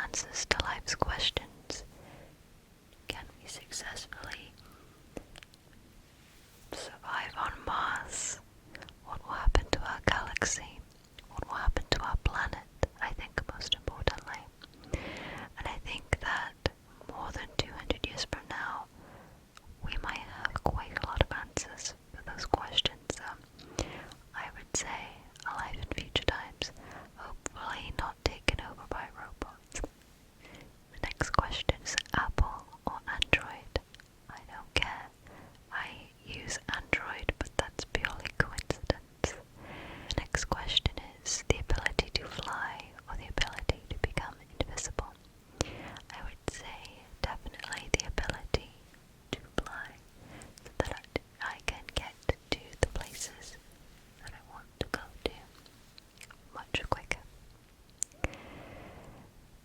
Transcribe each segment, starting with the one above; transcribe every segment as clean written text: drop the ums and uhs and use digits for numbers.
answers to life's questions? Can we successfully survive on Mars? What will happen to our galaxy? What will happen to our planet? I think most importantly. And I think that more than 200 years from now, we might have quite a lot of answers for those questions. I would say a life in future times, hopefully not taken over by robots. The next question is Apple or Android? I don't care. I use Android, but that's purely coincidence. The next question is the ability to fly or the ability to become invisible. I would say definitely the ability to fly so that I can get to the places that I want to go to much quicker.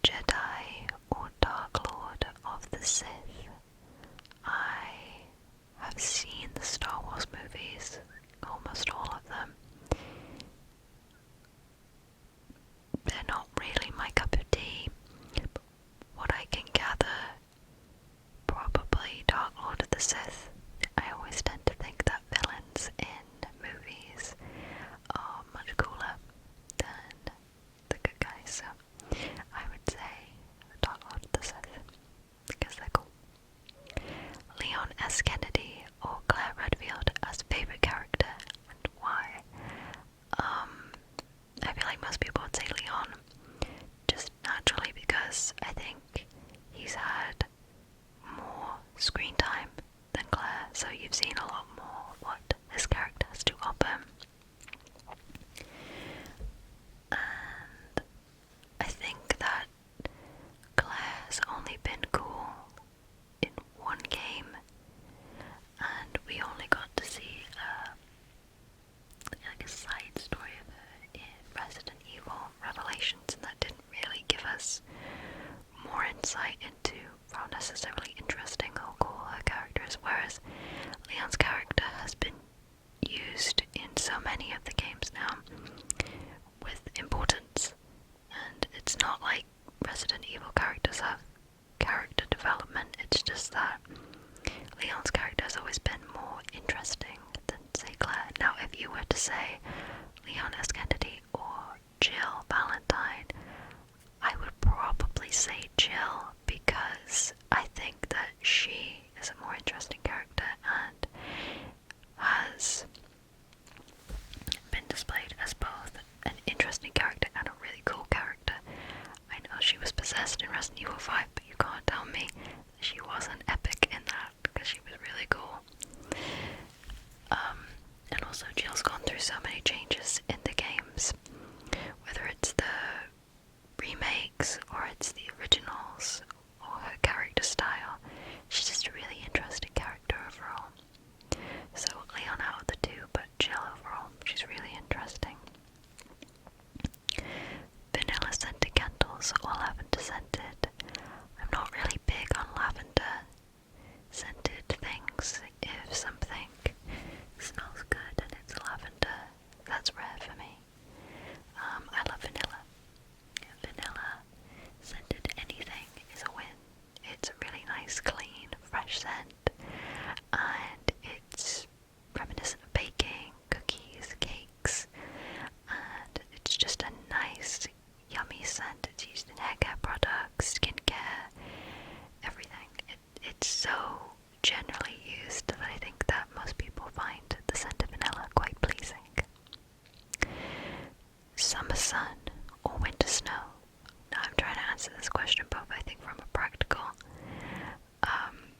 Jedi or Dark Lord of the Sith? I have seen the Star Wars movies, almost all of them. They're not really my cup of tea, but what I can gather, probably Dark Lord of the Sith. I always tend to think that villains in movies are much cooler than the good guys, so I would say Dark Lord of the Sith, because they're cool. Leon S. Kennedy or Claire Redfield as favourite character, and why? I feel like most people would say Leon, just naturally because I think he's had more screen time than Claire, so you've seen a lot more of what his character has to offer. And I think that Claire has only been cool in one game, and we only got to see like a side story of her in Resident Evil Revelations, and that didn't really give us more insight into how necessarily interesting or cool her character is, whereas Leon's character has been used in so many of the games now with importance, and it's not like Resident Evil characters have character development, it's just that Leon's character has always been more interesting than, say, Claire. Now, if you were to say Leon S. Kennedy or Jill Valentine, I would probably say Jill, because I think that she is a more interesting character and has been displayed as both an interesting character and a really cool character. I know she was possessed in Resident Evil 5, but you can't tell me that she wasn't epic in that, because she was really cool. And also Jill's gone through so many changes in the games, whether it's the remakes or it's the originals or her character style. She's just a really interesting character overall. So Leon out of the two, but Jill overall, she's really interesting. Vanilla scented candles or lavender scented? I'm not really big on lavender scented things. If something smells good and it's lavender, that's rare for me. I love vanilla. Vanilla scented anything is a win. It's a really nice, clean, fresh scent, and it's reminiscent of baking, cookies, cakes, and it's just a nice, yummy scent. It's used in hair care products, skincare, everything. It's so generally used that I think that most people find the scent of vanilla quite pleasing. Summer sun or winter snow? Now I'm trying to answer this question both, I think, from a practical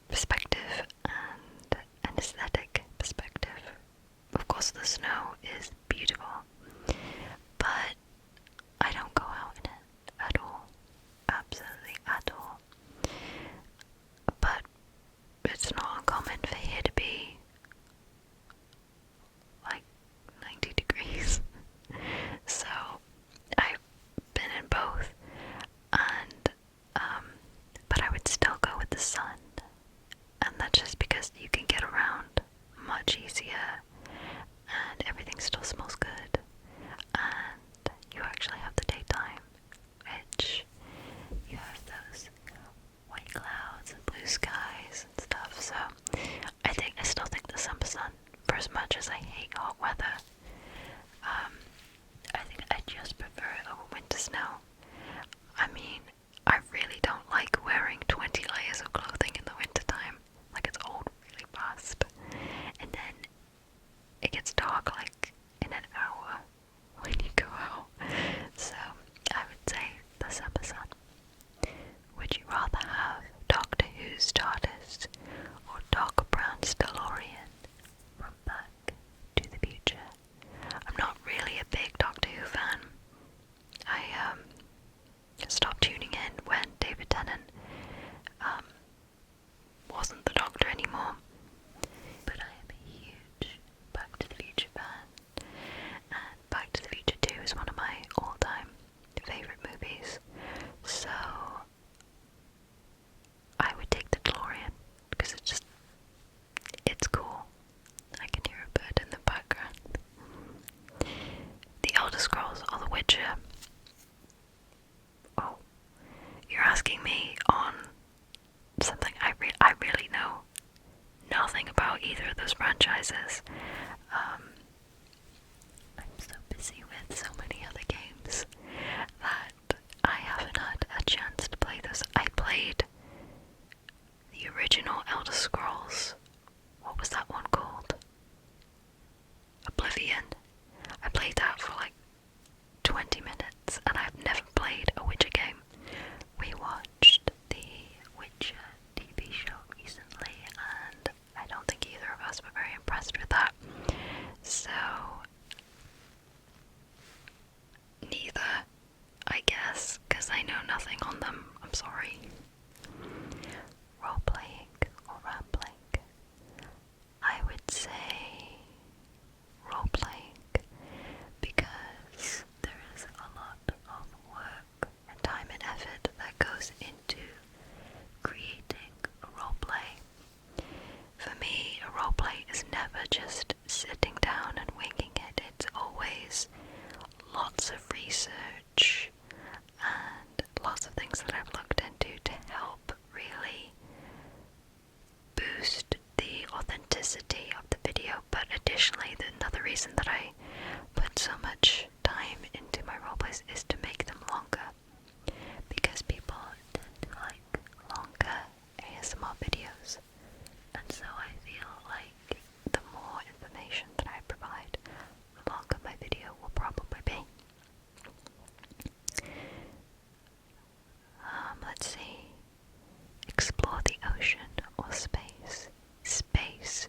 perspective and an aesthetic perspective. Of course the snow is beautiful, but I don't go out in it at all. Absolutely at all. But it's not uncommon for here to be like 90 degrees. So I've been in both, and but I would still go with the sun, and that's just because you can get around much easier and everything still smells good, and you actually have the daytime, which you have asking me on something I really know nothing about either of those franchises. I'm so busy with so many other games that I haven't had a chance to play those. I played the original Elder Scrolls. What was that one called? Oblivion. I played that for like 20 minutes, and I've never played a Witcher game. We watched the Witcher TV show recently, and I don't think either of us were very impressed with that. So, neither, I guess, because I know nothing on them. I'm sorry. Role-playing or rambling? I would say role-playing, because there is a lot of work and time and effort that goes into creating a roleplay. For me, a roleplay is never just sitting down and winging it. It's always lots of research and lots of things that I've looked into to help really boost the authenticity of the video. But additionally, another reason that I put so much time into my roleplays is to make them longer, because people tend to like longer ASMR videos, and so I feel like the more information that I provide, the longer my video will probably be. Let's see. Explore the ocean or space. Space.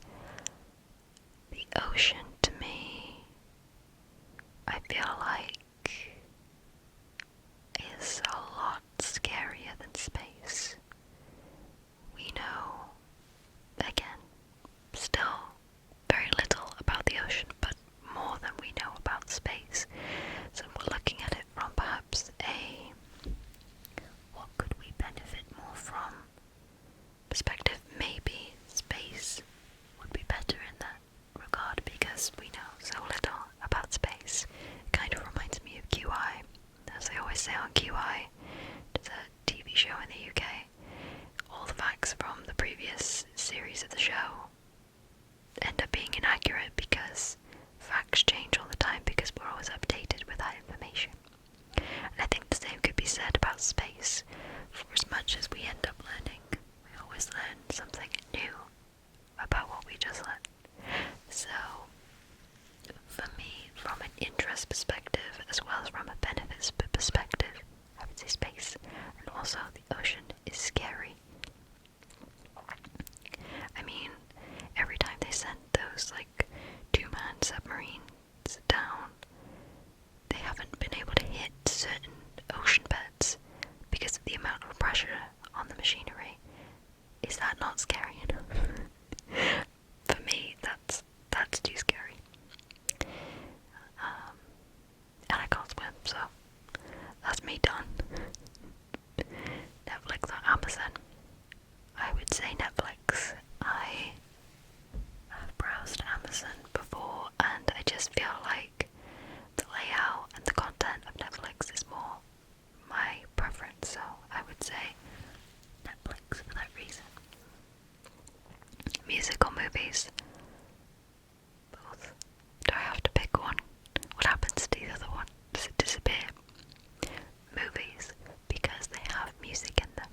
The ocean, to me, I feel like is a lot scarier than space. We know, again, still very little about the ocean, but more than we know about space. So we're looking at it from perhaps a what could we benefit more from perspective. Maybe space would be better in that regard because we know so little about space. It kind of reminds me of QI. As they always say on QI, it's a TV show in the UK. All the facts from the previous series of the show end up being inaccurate because facts change all the time because we're always updated with that information. And I think the same could be said about space. For as much as we end up learning, we always learn something new about what we just learned. So, for me, from an interest perspective as well as from a benefits perspective, I would say space. And also, the ocean is scary. I mean, every time they send those, like, 2-man submarines down, they haven't been able to hit certain ocean beds because of the amount of pressure on the machinery. Is that not scary enough? For me, that's too scary. And I can't swim, so that's me done. Netflix or Amazon? I would say Netflix. I have browsed Amazon before, and I just feel like the layout and the content of Netflix is more my preference, so I would say Netflix for that reason. Music or movies? Both. Do I have to pick one? What happens to the other one? Does it disappear? Movies, because they have music in them.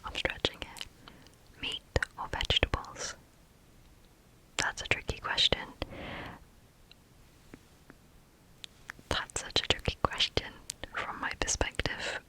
I'm stretching it. Meat or vegetables? That's a tricky question. That's such a tricky question from my perspective.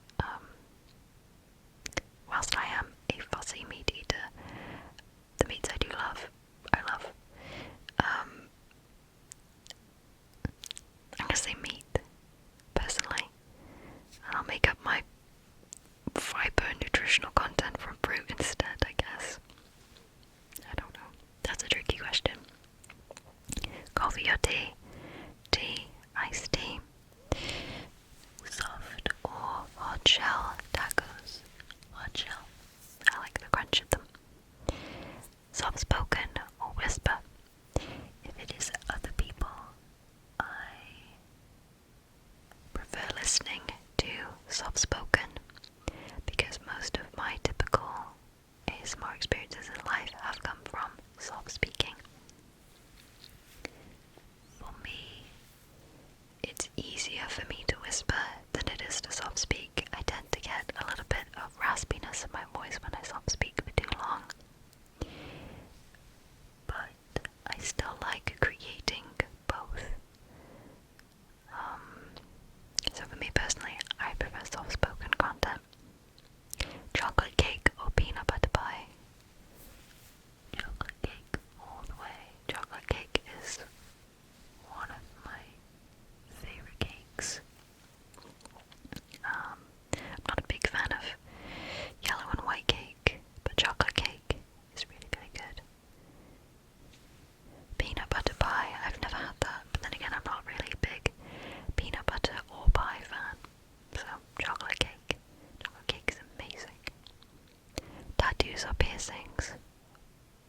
piercings.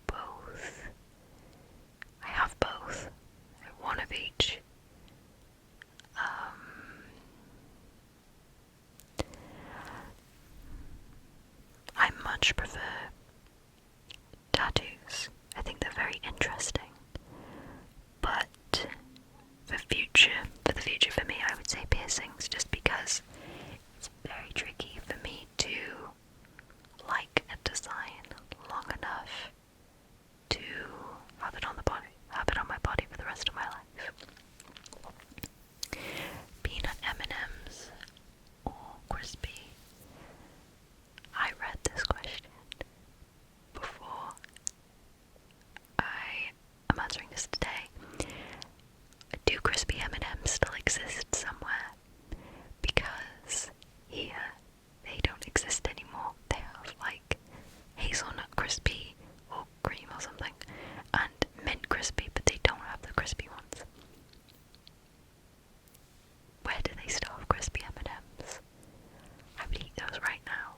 Both. I have both. One of each. I much prefer tattoos. I think they're very interesting. But for the future for me, I would say piercings, just because it's very tricky for me to like a design long enough to have it on my body for the rest of my life. Peanut M&Ms or crispy? I read this question before I am answering this today. Do crispy M&Ms still exist somewhere? Because here they don't exist anymore. They have like hazelnut crispy or cream or something, and mint crispy, but they don't have the crispy ones. Where do they still have crispy M&Ms? I would eat those right now.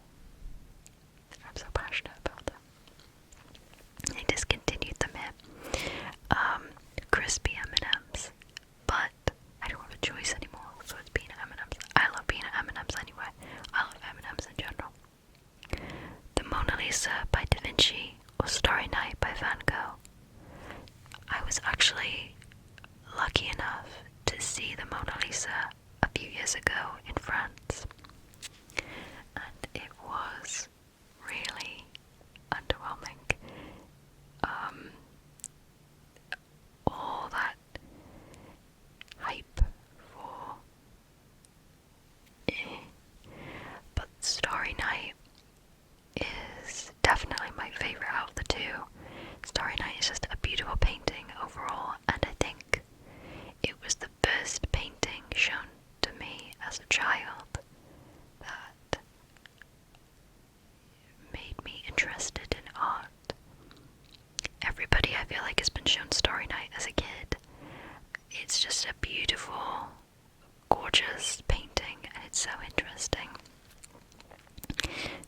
I'm so passionate about them. They discontinued them here. Crispy M&Ms, but I don't have a choice anymore, so it's peanut M&Ms. I love peanut M&Ms anyway. I love M&Ms in general. The Mona Lisa by Da Vinci or Starry Night by Van Gogh. I was actually lucky enough to see the Mona Lisa a few years ago in France, and it was really underwhelming. All that hype for but Starry Night is definitely my favourite out of the two. Starry Night is just a beautiful painting overall, and I think it was the first painting shown to me as a child that made me interested in art. Everybody, I feel like, has been shown Starry Night as a kid. It's just a beautiful, gorgeous painting, and it's so interesting.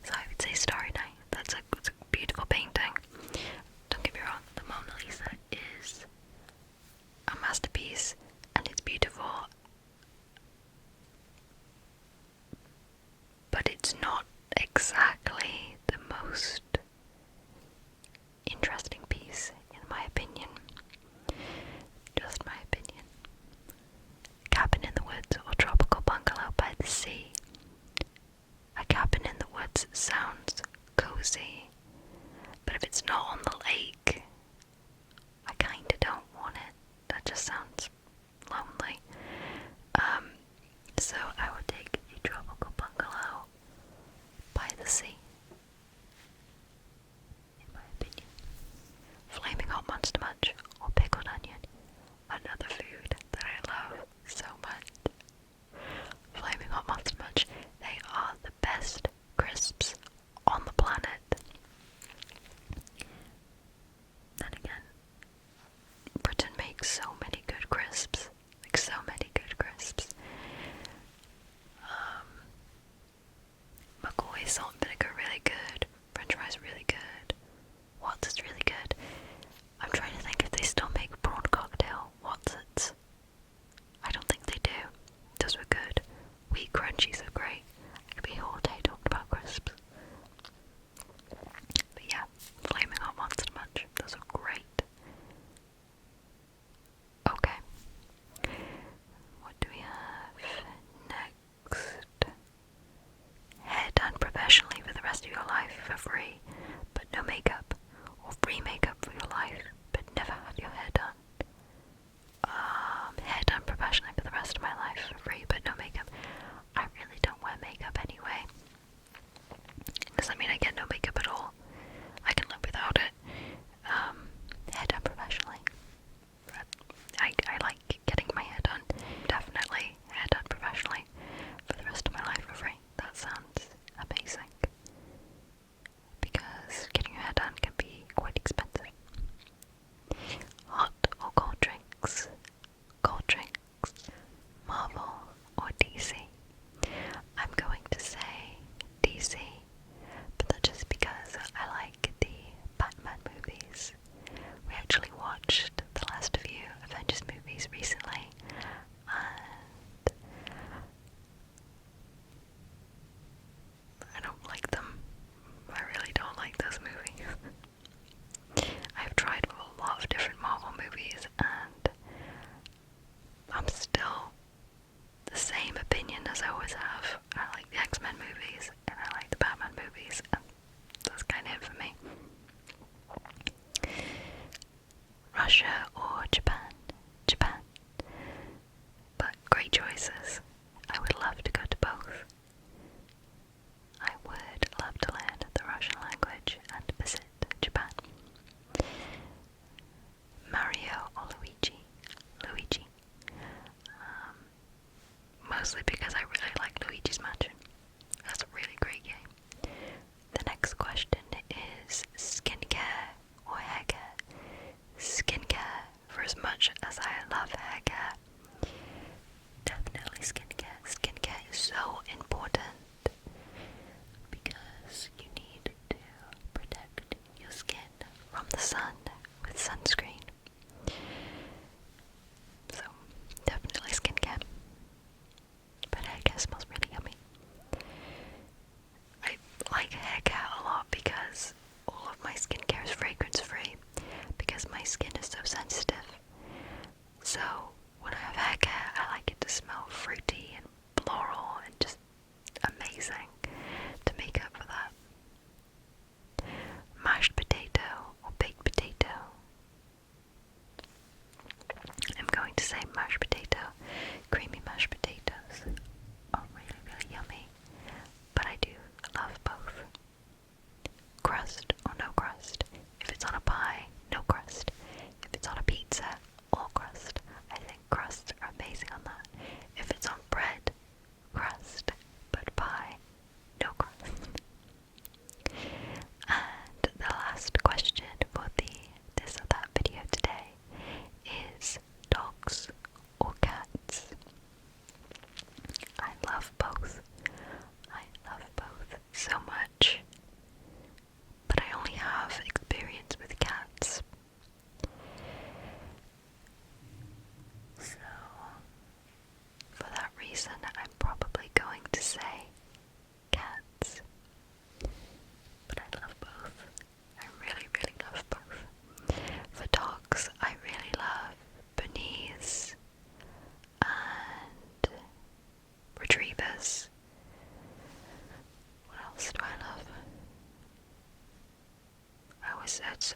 So I would say Starry Night. It's a beautiful painting. Don't get me wrong, the Mona Lisa is a masterpiece, and it's beautiful, but it's not exactly the most interesting piece, in my opinion. Just my opinion. Cabin in the Woods or Tropical Bungalow by the Sea. A cabin in the woods sounds cozy, but if it's not on the lake, I kinda don't want it. That just sounds lonely. So I would take a tropical bungalow by the sea, in my opinion. Flaming Hot Monster Munch or Pickled Onion, another food that I love so much. Flaming Hot Monster Munch, they are the best crisps on the planet. Then again, Britain makes so many good crisps. McCoy salt and vinegar really good. French fries really good. Watsits really good. I'm trying to think if they still make prawn cocktail Watsits. I don't think they do. Those were good. Wheat crunchies are great. I could be a whole day talking about crisps. But yeah, Flaming Hot Monster Munch. Those are great. Okay. What do we have next? Hair done professionally for the rest of your life for free, but no makeup. Or free makeup for your life, but never have your hair done. Hair done professionally for the rest of my life for free, but no makeup. I really don't wear makeup anyway. Does that mean I get no makeup at all? I can live without it. Hair done professionally. I like getting my hair done. Definitely hair done professionally for the rest of my life for free. That sounds amazing. Because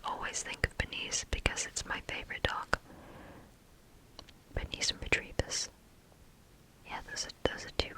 always think of Bernice because it's my favourite dog. Bernice and Retrievers. Yeah, those are two